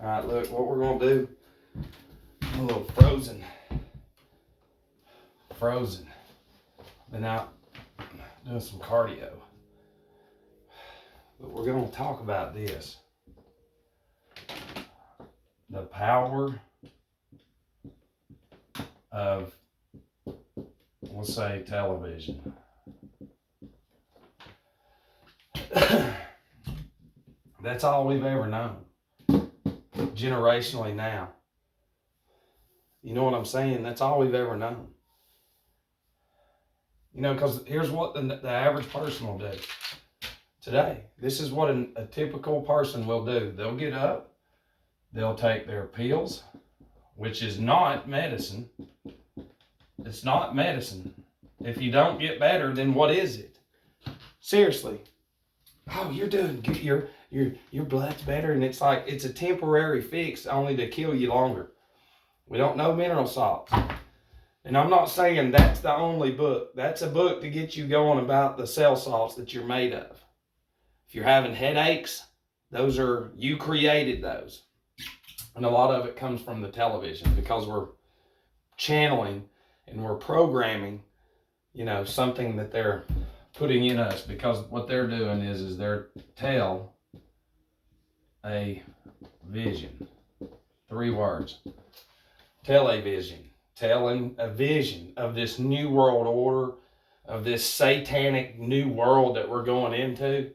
All right, look, what we're gonna do, a little frozen. Been out doing some cardio. But we're gonna talk about this. The power of, let's say, television. That's all we've ever known. Generationally now. You know what I'm saying? That's all we've ever known. You know, because here's what the average person will do today. This is what a typical person will do. They'll get up, they'll take their pills, which is not medicine. It's not medicine. If you don't get better, then what is it? Seriously. Oh, you're doing good. Your blood's better, and it's like it's a temporary fix only to kill you longer. We don't know mineral salts. And I'm not saying that's the only book. That's a book to get you going about the cell salts that you're made of. If you're having headaches, those are, you created those. And a lot of it comes from the television because we're channeling and we're programming, you know, something that they're putting in us, because what they're doing is they're tell a vision. 3 words. Television. Telling a vision of this new world order, of this satanic new world that we're going into.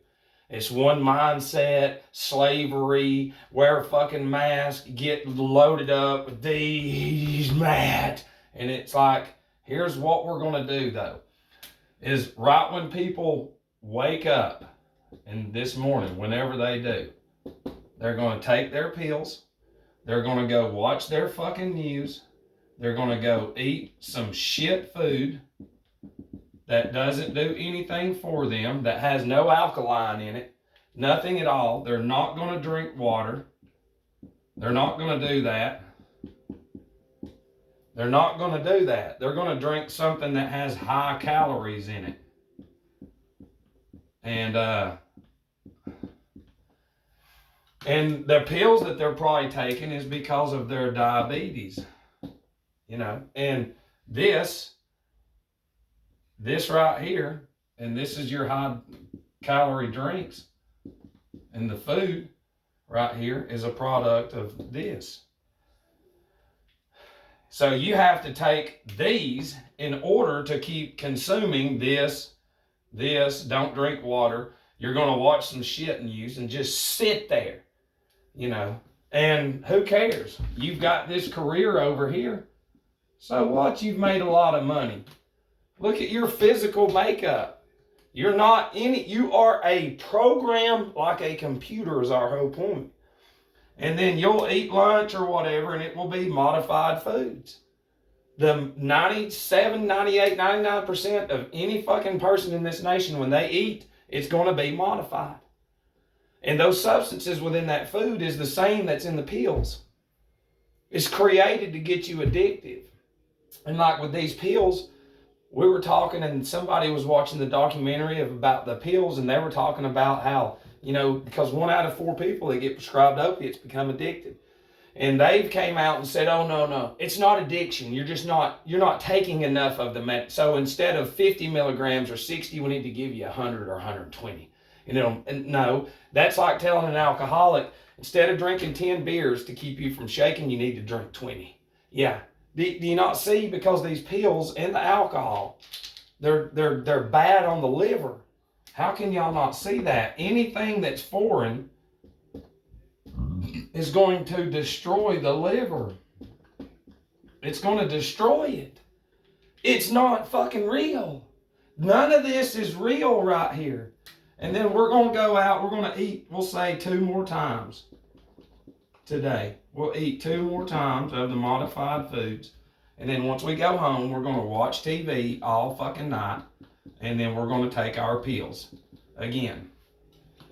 It's one mindset, slavery, wear a fucking mask, get loaded up with these mad. And it's like, here's what we're going to do though. Is right when people wake up, and this morning, whenever they do, they're going to take their pills, they're going to go watch their fucking news, they're going to go eat some shit food that doesn't do anything for them, that has no alkaline in it, nothing at all. They're not going to drink water. They're not going to do that. They're not going to do that. They're going to drink something that has high calories in it. And the pills that they're probably taking is because of their diabetes. You know, and this right here, and this is your high calorie drinks, and the food right here is a product of this. So you have to take these in order to keep consuming this, don't drink water. You're going to watch some shit news and just sit there, you know, and who cares? You've got this career over here. So what? You've made a lot of money. Look at your physical makeup. You're not in it. You are a program like a computer is our whole point. And then you'll eat lunch or whatever, and it will be modified foods. The 97, 98, 99% of any fucking person in this nation, when they eat, it's going to be modified. And those substances within that food is the same that's in the pills. It's created to get you addictive. And like with these pills, we were talking, and somebody was watching the documentary about the pills, and they were talking about how, you know, because 1 out of 4 people that get prescribed opiates become addicted. And they came out and said, oh, no, it's not addiction. You're not taking enough of the med. So instead of 50 milligrams or 60, we need to give you 100 or 120. You know, and no, that's like telling an alcoholic, instead of drinking 10 beers to keep you from shaking, you need to drink 20. Yeah. Do you not see? Because these pills and the alcohol, they're bad on the liver. How can y'all not see that? Anything that's foreign is going to destroy the liver. It's going to destroy it. It's not fucking real. None of this is real right here. And then we're going to go out, we're going to eat, we'll say 2 more times today. We'll eat 2 more times of the modified foods. And then once we go home, we're going to watch TV all fucking night. And then we're going to take our pills again.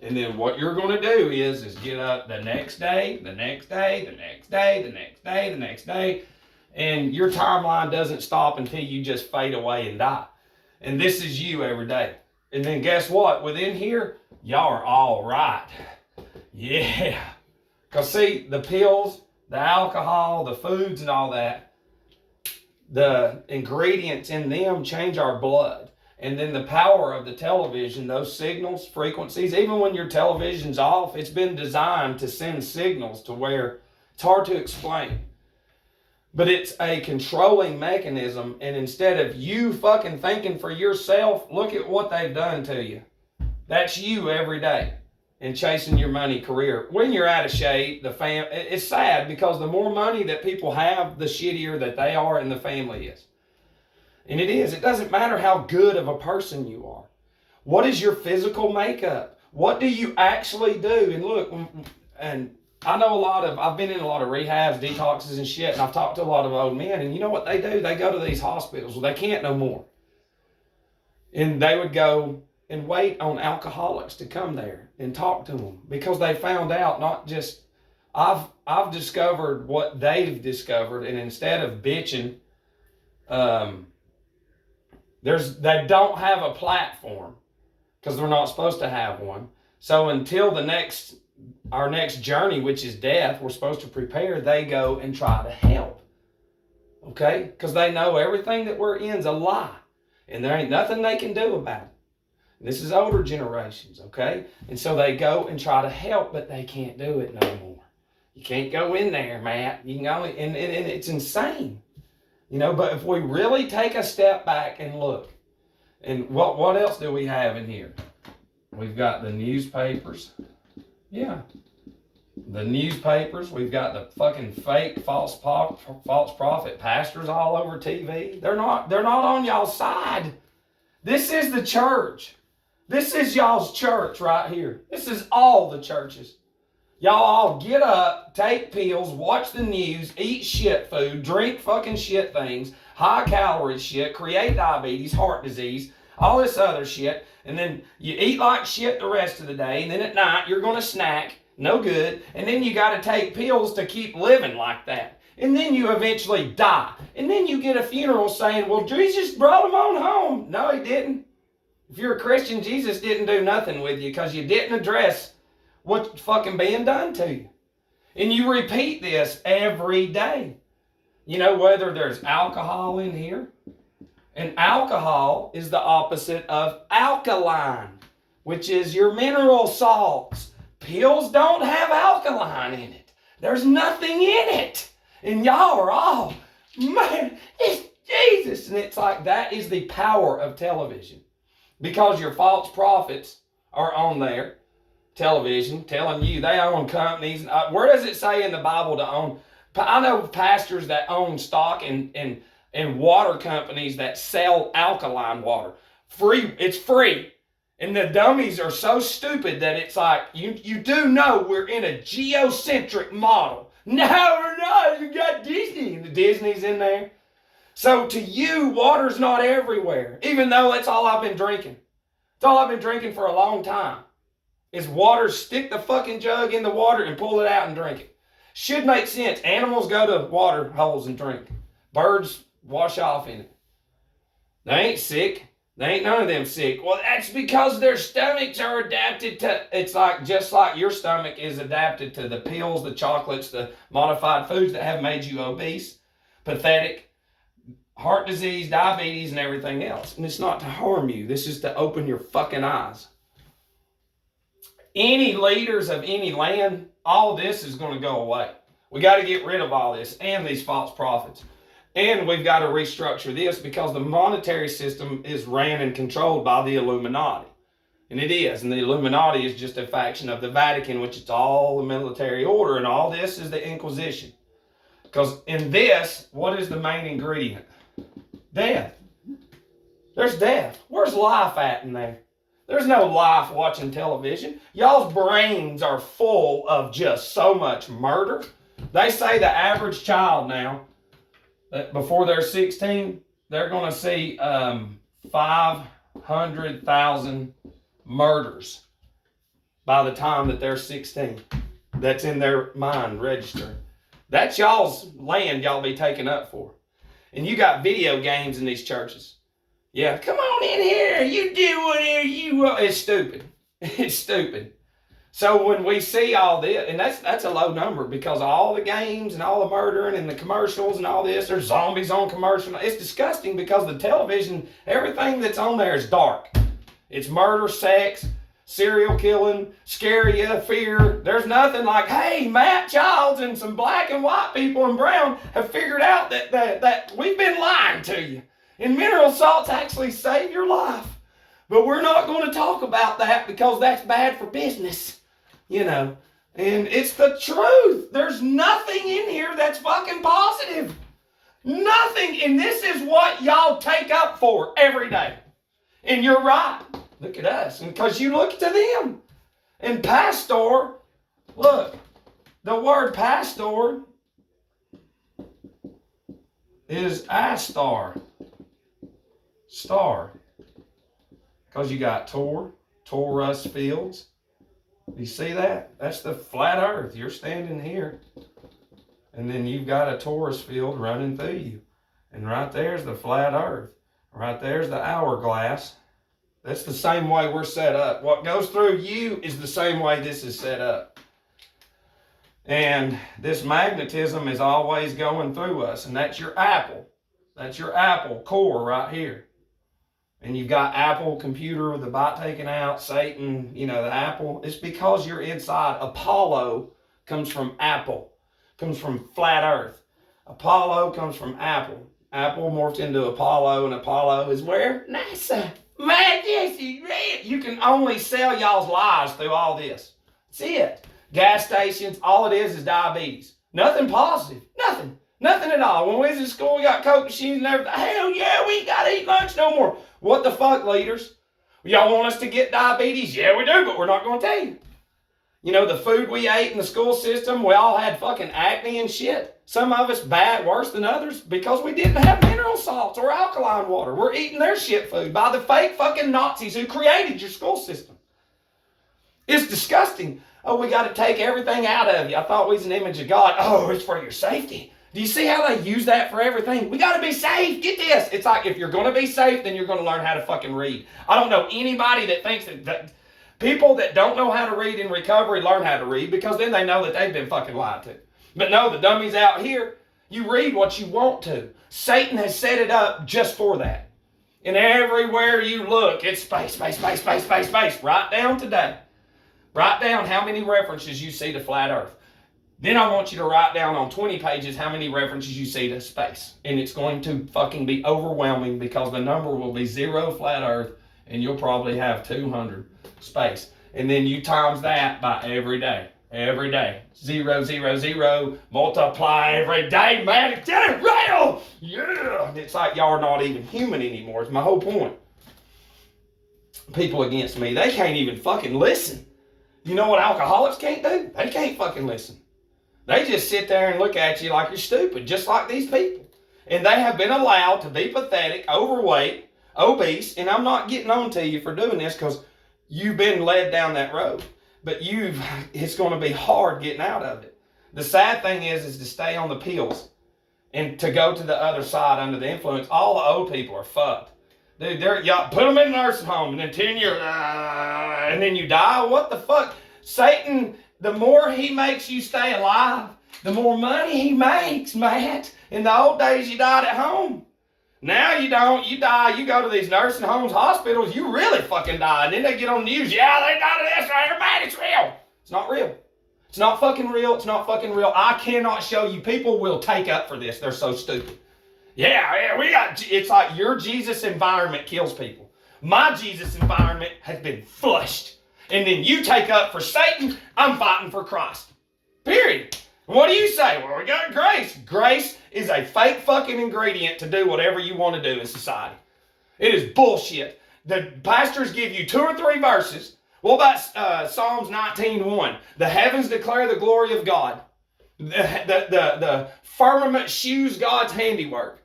And then what you're going to do is get up the next day, the next day, the next day, the next day, the next day. And your timeline doesn't stop until you just fade away and die. And this is you every day. And then guess what? Within here, y'all are all right. Yeah. Because see, the pills, the alcohol, the foods and all that, the ingredients in them change our blood. And then the power of the television, those signals, frequencies, even when your television's off, it's been designed to send signals to where it's hard to explain. But it's a controlling mechanism, and instead of you fucking thinking for yourself, look at what they've done to you. That's you every day and chasing your money career. When you're out of shape, it's sad because the more money that people have, the shittier that they are and the family is. And it is. It doesn't matter how good of a person you are. What is your physical makeup? What do you actually do? And look, and I know I've been in a lot of rehabs, detoxes and shit, and I've talked to a lot of old men, and you know what they do? They go to these hospitals. Well, they can't no more. And they would go and wait on alcoholics to come there and talk to them because they found out not just, I've discovered what they've discovered, and instead of bitching, they don't have a platform because they're not supposed to have one. So until our next journey, which is death, we're supposed to prepare, they go and try to help. Okay? Because they know everything that we're in's a lie. And there ain't nothing they can do about it. And this is older generations, okay? And so they go and try to help, but they can't do it no more. You can't go in there, Matt. You can only, and it's insane. You know, but if we really take a step back and look, and what else do we have in here? We've got the newspapers. Yeah. The newspapers. We've got the fucking fake false prophet pastors all over TV. They're not on y'all's side. This is the church. This is y'all's church right here. This is all the churches. Y'all all get up, take pills, watch the news, eat shit food, drink fucking shit things, high calorie shit, create diabetes, heart disease, all this other shit. And then you eat like shit the rest of the day. And then at night, you're going to snack. No good. And then you got to take pills to keep living like that. And then you eventually die. And then you get a funeral saying, well, Jesus brought him on home. No, he didn't. If you're a Christian, Jesus didn't do nothing with you because you didn't address what's fucking being done to you. And you repeat this every day. You know, whether there's alcohol in here. And alcohol is the opposite of alkaline, which is your mineral salts. Pills don't have alkaline in it. There's nothing in it. And y'all are all, man, it's Jesus. And it's like that is the power of television. Because your false prophets are on there, television, telling you they own companies. Where does it say in the Bible to own? I know pastors that own stock and water companies that sell alkaline water. It's free. And the dummies are so stupid that it's like, you do know we're in a geocentric model. No, you got Disney. And the Disney's in there. So to you, water's not everywhere. Even though that's all I've been drinking. It's all I've been drinking for a long time. Is water, stick the fucking jug in the water and pull it out and drink it. Should make sense. Animals go to water holes and drink. Birds wash off in it. They ain't sick. They ain't none of them sick. Well, that's because their stomachs are adapted to, it's like, just like your stomach is adapted to the pills, the chocolates, the modified foods that have made you obese, pathetic, heart disease, diabetes, and everything else. And it's not to harm you. This is to open your fucking eyes. Any leaders of any land, all this is going to go away. We got to get rid of all this and these false prophets. And we've got to restructure this because the monetary system is ran and controlled by the Illuminati. And it is. And the Illuminati is just a faction of the Vatican, which is all the military order. And all this is the Inquisition. Because in this, what is the main ingredient? Death. There's death. Where's life at in there? There's no life watching television. Y'all's brains are full of just so much murder. They say the average child now, before they're 16, they're going to see 500,000 murders by the time that they're 16. That's in their mind register. That's y'all's land y'all be taken up for. And you got video games in these churches. Yeah, come on in here. You do whatever you want. It's stupid. It's stupid. So when we see all this, and that's a low number because all the games and all the murdering and the commercials and all this, there's zombies on commercial. It's disgusting because the television, everything that's on there is dark. It's murder, sex, serial killing, scary fear. There's nothing like, hey, Matt Childs and some black and white people and brown have figured out that we've been lying to you. And mineral salts actually save your life. But we're not going to talk about that because that's bad for business. And it's the truth. There's nothing in here that's fucking positive. Nothing. And this is what y'all take up for every day. And you're right. Look at us. And because you look to them. And pastor, look, the word pastor is astar. Star. Because you got Taurus fields. You see that? That's the flat earth. You're standing here. And then you've got a Taurus field running through you. And right there's the flat earth. Right there's the hourglass. That's the same way we're set up. What goes through you is the same way this is set up. And this magnetism is always going through us. And that's your apple. That's your apple core right here. And you've got Apple computer with the bite taken out, Satan, the apple. It's because you're inside. Apollo comes from apple, comes from flat earth. Apollo comes from apple. Apple morphed into Apollo, and Apollo is where? NASA. Man, you can only sell y'all's lies through all this. That's it. Gas stations, all it is diabetes. Nothing positive. Nothing. Nothing at all. When we was in school, we got Coke machines and everything. Hell yeah, we ain't got to eat lunch no more. What the fuck, leaders? Y'all want us to get diabetes? Yeah, we do, but we're not going to tell you. The food we ate in the school system, we all had fucking acne and shit. Some of us bad, worse than others, because we didn't have mineral salts or alkaline water. We're eating their shit food by the fake fucking Nazis who created your school system. It's disgusting. Oh, we got to take everything out of you. I thought we was an image of God. Oh, it's for your safety. Do you see how they use that for everything? We got to be safe. Get this. It's like if you're going to be safe, then you're going to learn how to fucking read. I don't know anybody that thinks that people that don't know how to read in recovery learn how to read because then they know that they've been fucking lied to. But no, the dummies out here, you read what you want to. Satan has set it up just for that. And everywhere you look, it's space, space, space, space, space, space. Write down today. Write down how many references you see to flat earth. Then I want you to write down on 20 pages how many references you see to space. And it's going to fucking be overwhelming because the number will be 0 flat earth and you'll probably have 200 space. And then you times that by every day. Every day. 0, 0, 0. Multiply every day, man. It's real. Yeah. It's like y'all are not even human anymore. It's my whole point. People against me, they can't even fucking listen. You know what alcoholics can't do? They can't fucking listen. They just sit there and look at you like you're stupid, just like these people. And they have been allowed to be pathetic, overweight, obese, and I'm not getting on to you for doing this because you've been led down that road. But it's going to be hard getting out of it. The sad thing is to stay on the pills and to go to the other side under the influence. All the old people are fucked. Dude, y'all put them in a nursing home and then 10 years, and then you die. What the fuck? Satan, the more he makes you stay alive, the more money he makes, Matt. In the old days, you died at home. Now you don't. You die. You go to these nursing homes, hospitals, you really fucking die. And then they get on the news. Yeah, they died of this right here, man. It's real. It's not real. It's not fucking real. It's not fucking real. I cannot show you. People will take up for this. They're so stupid. Yeah, it's like your Jesus environment kills people. My Jesus environment has been flushed. And then you take up for Satan, I'm fighting for Christ. Period. What do you say? Well, we got grace. Grace is a fake fucking ingredient to do whatever you want to do in society. It is bullshit. The pastors give you 2 or 3 verses. What about Psalms 19:1? The heavens declare the glory of God. The firmament shews God's handiwork.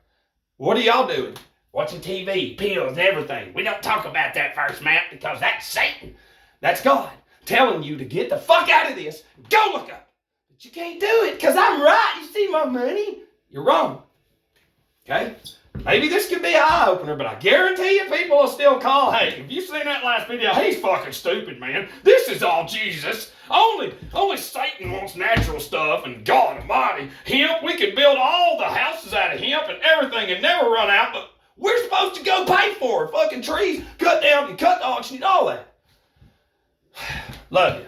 What are y'all doing? Watching TV, pills, everything. We don't talk about that verse, Matt, because that's Satan. That's God telling you to get the fuck out of this. Go look up. But you can't do it because I'm right. You see my money? You're wrong. Okay? Maybe this could be an eye-opener, but I guarantee you people will still call, hey, if you seen that last video, he's fucking stupid, man. This is all Jesus. Only Satan wants natural stuff, and God almighty, hemp, we could build all the houses out of hemp and everything and never run out, but we're supposed to go pay for it. Fucking trees, cut down and cut the auction and all that. Love you.